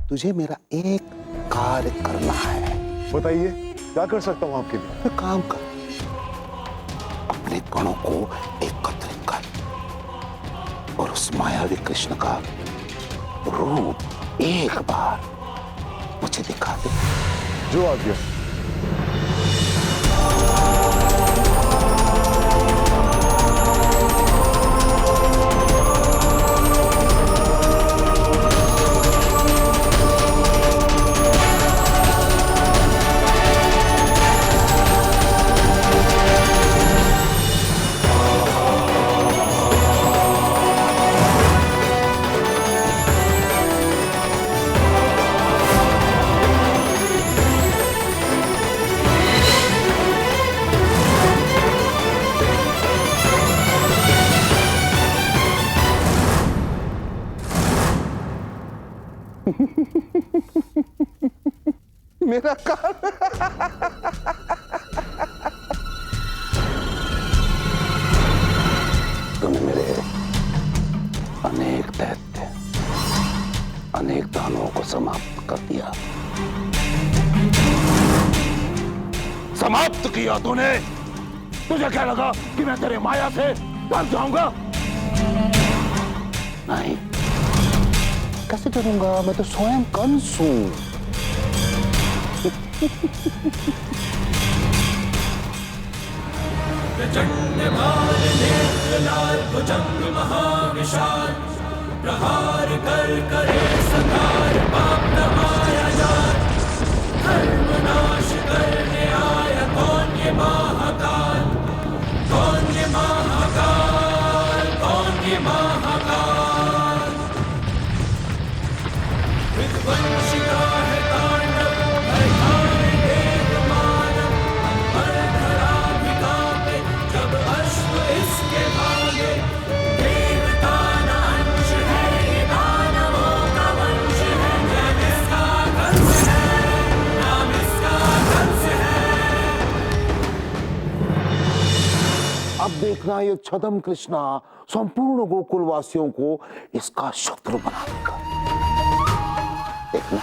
तुझे मेरा एक कार्य करना है। बताइए, क्या कर सकता हूँ आपके लिए? तो काम कर, अपने कणों को एकत्रित कर और उस मायावी कृष्ण का रूप एक बार मुझे दिखा दे। जो आज्ञा। मेरा काम तूने मेरे अनेक दैत्य, अनेक दानवों को समाप्त कर दिया। समाप्त किया तूने। तुझे क्या लगा कि मैं तेरे माया से डर जाऊंगा? नहीं, कैसे डरूंगा? मैं तो स्वयं कंस हूं। प्रचंड भाल नेत्र लाल भुजंग महाविशाल, प्रहार कर करे संहार पाप न माया जाल, धर्म नाश करने आया कौन ये महाकाल, कौन ये महाकाल, कौन ये महाकाल। विध्वंसी का है तांडव, हर खाए देव मानव, हर धरा भी कांपे जब अश्व इसके भागे। देवता न अंश है ये दानवों का वंश है, नाम इसका कंस है, नाम इसका कंस है। अब देखना ये छदम कृष्णा संपूर्ण गोकुल वासियों को इसका शत्रु बना देगा। देखना,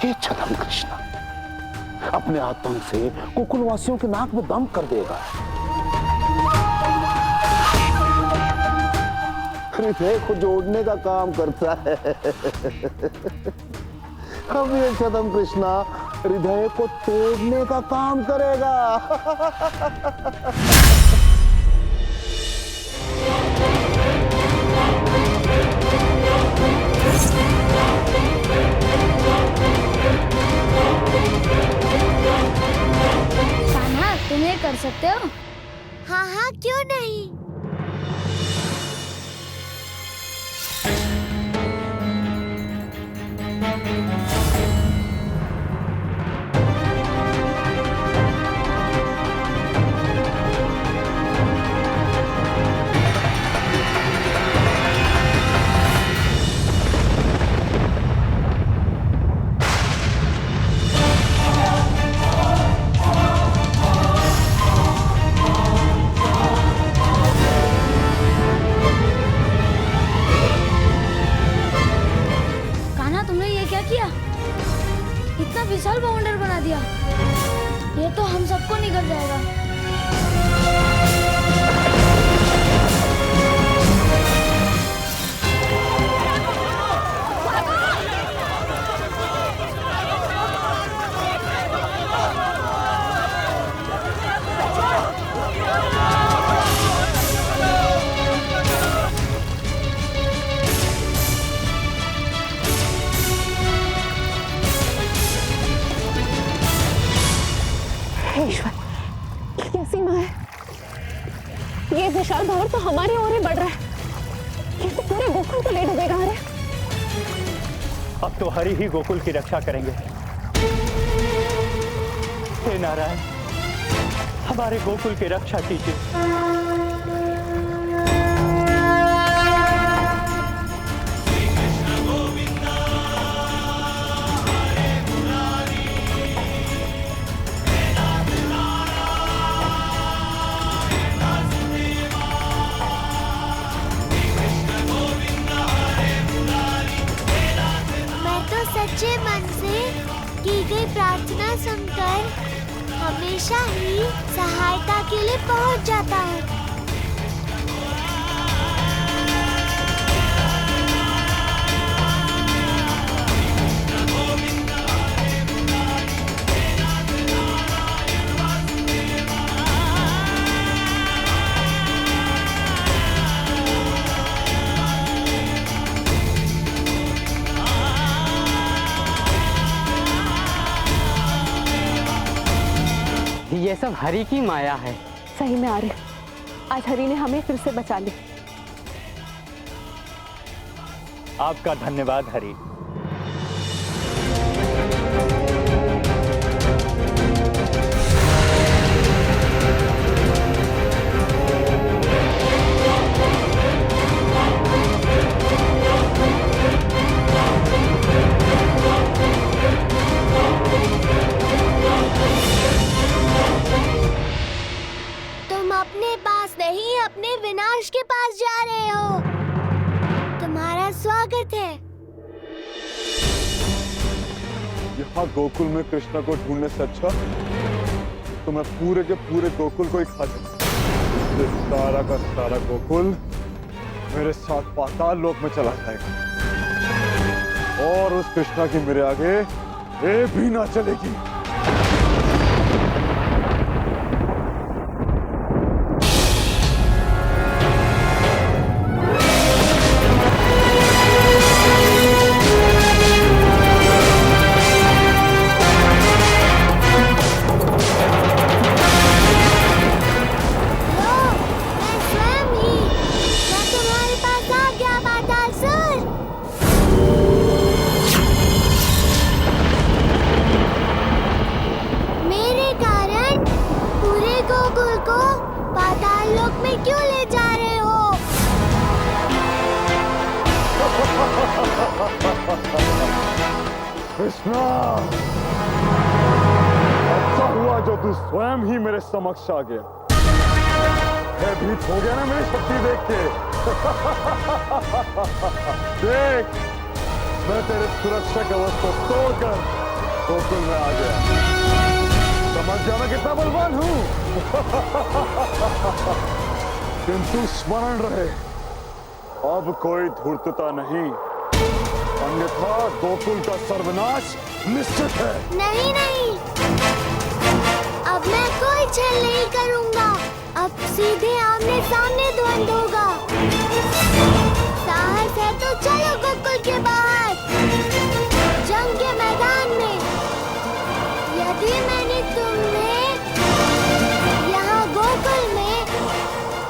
ये छदम कृष्णा अपने आतंक से गोकुल वासियों के नाक में दम कर देगा। हृदय को जोड़ने का काम करता है। अब ये छदम कृष्णा हृदय को तोड़ने का काम करेगा। कान्हा, तुम ये कर सकते हो? हाँ हाँ, क्यों नहीं। कान्हा, तुमने ये क्या किया? इतना विशाल बाउंडर बना दिया। ये तो हम सबको निकल जाएगा। ईश्वर, क्या सीमा है? ये विशाल भावर तो हमारी ओर ही बढ़ रहा है। ये तो पूरे गोकुल को ले डूबेगा। अरे अब तो हरि ही गोकुल की रक्षा करेंगे। हे नारायण, हमारे गोकुल की रक्षा कीजिए। सच्चे मन से की गई प्रार्थना सुनकर हमेशा ही सहायता के लिए पहुंच जाता है। ये सब हरि की माया है। सही में आर्य, आज हरि ने हमें फिर से बचा ली। आपका धन्यवाद हरि। अपने पास नहीं, अपने विनाश के पास जा रहे हो। तुम्हारा स्वागत है। यहाँ गोकुल में कृष्णा को ढूंढने से अच्छा तो मैं पूरे के पूरे गोकुल को ही खा जाऊं। ये सारा का सारा गोकुल मेरे साथ पाताल लोक में चला जाएगा और उस कृष्णा की मेरे आगे एक भी ना चलेगी। कृष्णा, अच्छा हुआ जो तू स्वयं ही मेरे समक्ष आ गया। भयभीत हो गया ना मेरी शक्ति देख के। देख, मैं तेरे सुरक्षा कवच को तोड़कर गोकुल में आ गया। समझ जा मैं कितना बलवान हूं। किंतु स्मरण रहे, अब कोई धूर्तता नहीं, अन्यथा गोकुल का सर्वनाश निश्चित है। नहीं नहीं, अब मैं कोई छल नहीं करूंगा। अब सीधे आमने सामने द्वंद्व होगा। साहस है तो चलो गोकुल के बाहर, जंग के मैदान में। यदि मैंने तुम्हें यहाँ गोकुल में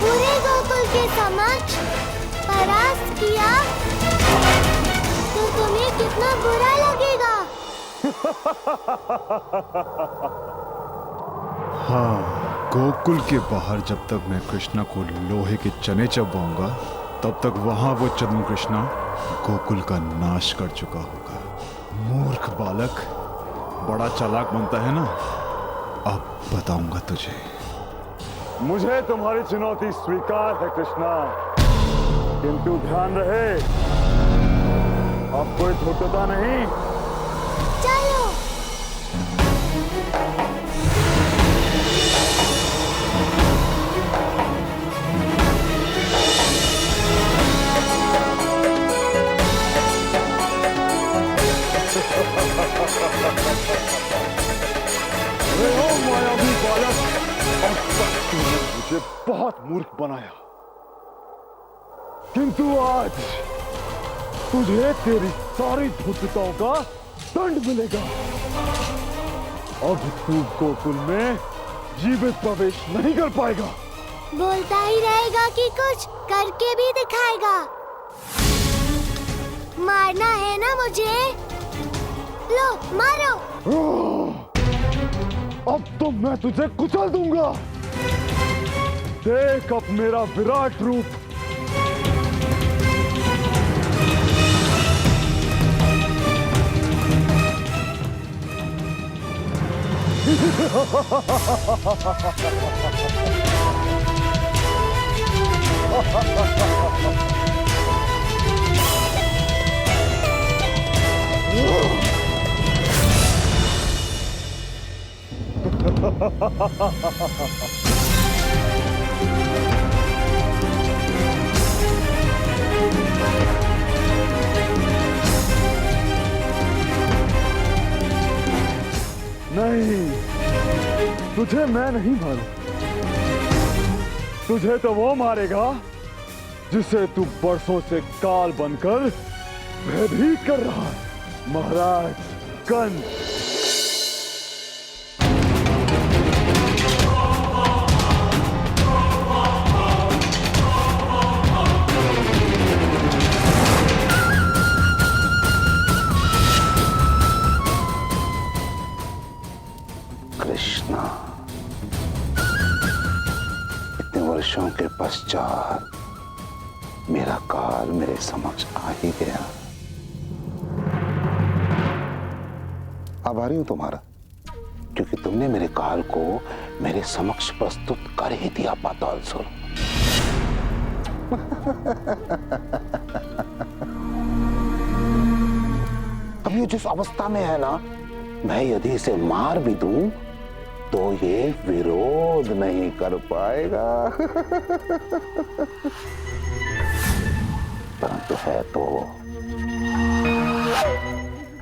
पूरे गोकुल के समक्ष परास्त किया तो तुम्हें कितना बुरा लगेगा। हाँ, गोकुल के बाहर जब तक मैं कृष्णा को लोहे के चने चबाऊंगा तब तक वहां वो चंद्र कृष्णा गोकुल का नाश कर चुका होगा। मूर्ख बालक, बड़ा चालाक बनता है ना। अब बताऊंगा तुझे। मुझे तुम्हारी चुनौती स्वीकार है कृष्णा, किंतु ध्यान रहे, अब कोई धूर्तता नहीं। चलो। मायावी बालक, अब तक तूने मुझे बहुत मूर्ख बनाया, किंतु आज तुझे तेरी सारी धूर्तताओं का दंड मिलेगा। अब तू गोकुल में जीवित प्रवेश नहीं कर पाएगा। बोलता ही रहेगा कि कुछ करके भी दिखाएगा। मारना है ना मुझे? लो मारो। अब तो मैं तुझे कुचल दूंगा। देख अब मेरा विराट रूप। नहीं, तुझे मैं नहीं मारूं। तुझे तो वो मारेगा जिसे तू बरसों से काल बनकर भयभीत कर रहा है, महाराज कंस। कृष्णा, इतने वर्षों के पश्चात मेरा काल मेरे समक्ष आ ही गया। आभारी हूं तुम्हारा, क्योंकि तुमने मेरे काल को मेरे समक्ष प्रस्तुत कर ही दिया पातालसुर। अब ये जिस अवस्था में है ना, मैं यदि इसे मार भी दूं तो ये विरोध नहीं कर पाएगा। परंतु है तो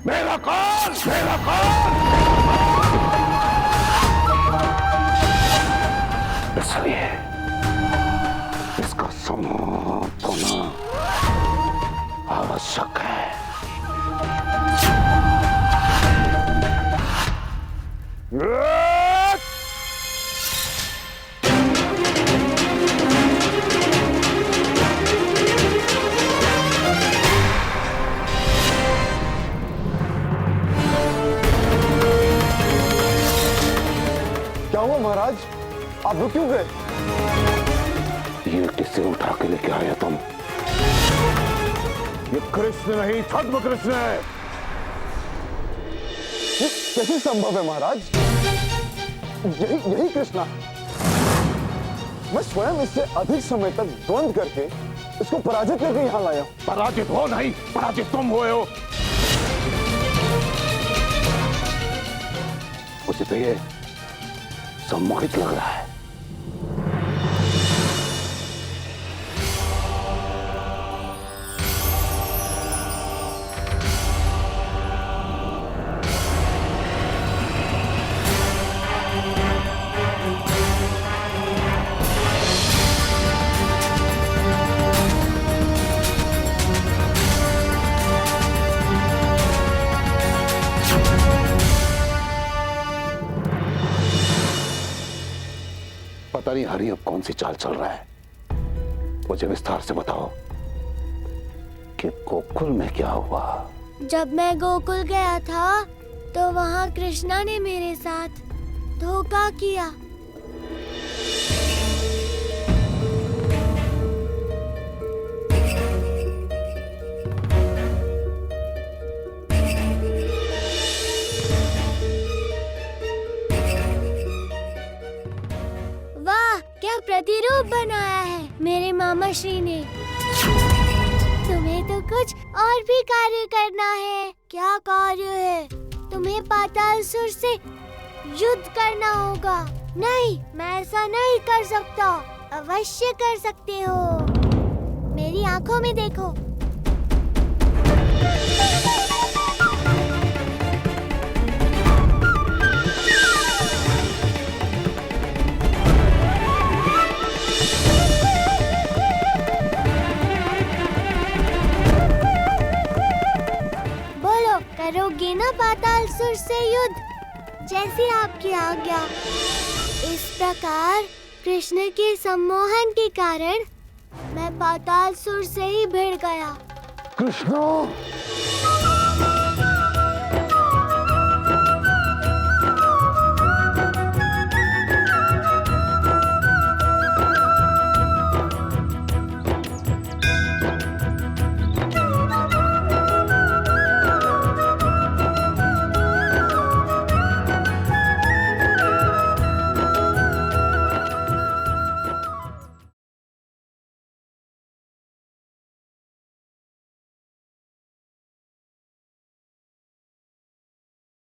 मेरा काल, मेरा काल। इसलिए इसका समाप्त होना आवश्यक है। क्या हुआ महाराज, आप रुक क्यों गए? ये किससे उठा के लेके आया तुम? ये कृष्ण नहीं, छद्म कृष्ण है। ये कैसे संभव है महाराज? यही कृष्णा। मैं स्वयं इससे अधिक समय तक द्वंद्व करके इसको पराजित करके यहाँ लाया। पराजित हो नहीं, पराजित तुम हुए हो। मुझे तो ये सम्मोहित लग रहा है। पता नहीं हरि अब कौन सी चाल चल रहा है। मुझे विस्तार से बताओ कि गोकुल में क्या हुआ। जब मैं गोकुल गया था तो वहाँ कृष्णा ने मेरे साथ धोखा किया। प्रतिरूप बनाया है मेरे मामा श्री ने। तुम्हें तो कुछ और भी कार्य करना है। क्या कार्य है? तुम्हें पातालसुर से युद्ध करना होगा। नहीं, मैं ऐसा नहीं कर सकता। अवश्य कर सकते हो। मेरी आंखों में देखो। करोगे ना पातालसुर से युद्ध? जैसी आपकी आज्ञा। इस प्रकार कृष्ण के सम्मोहन के कारण मैं पातालसुर से ही भिड़ गया। कृष्ण!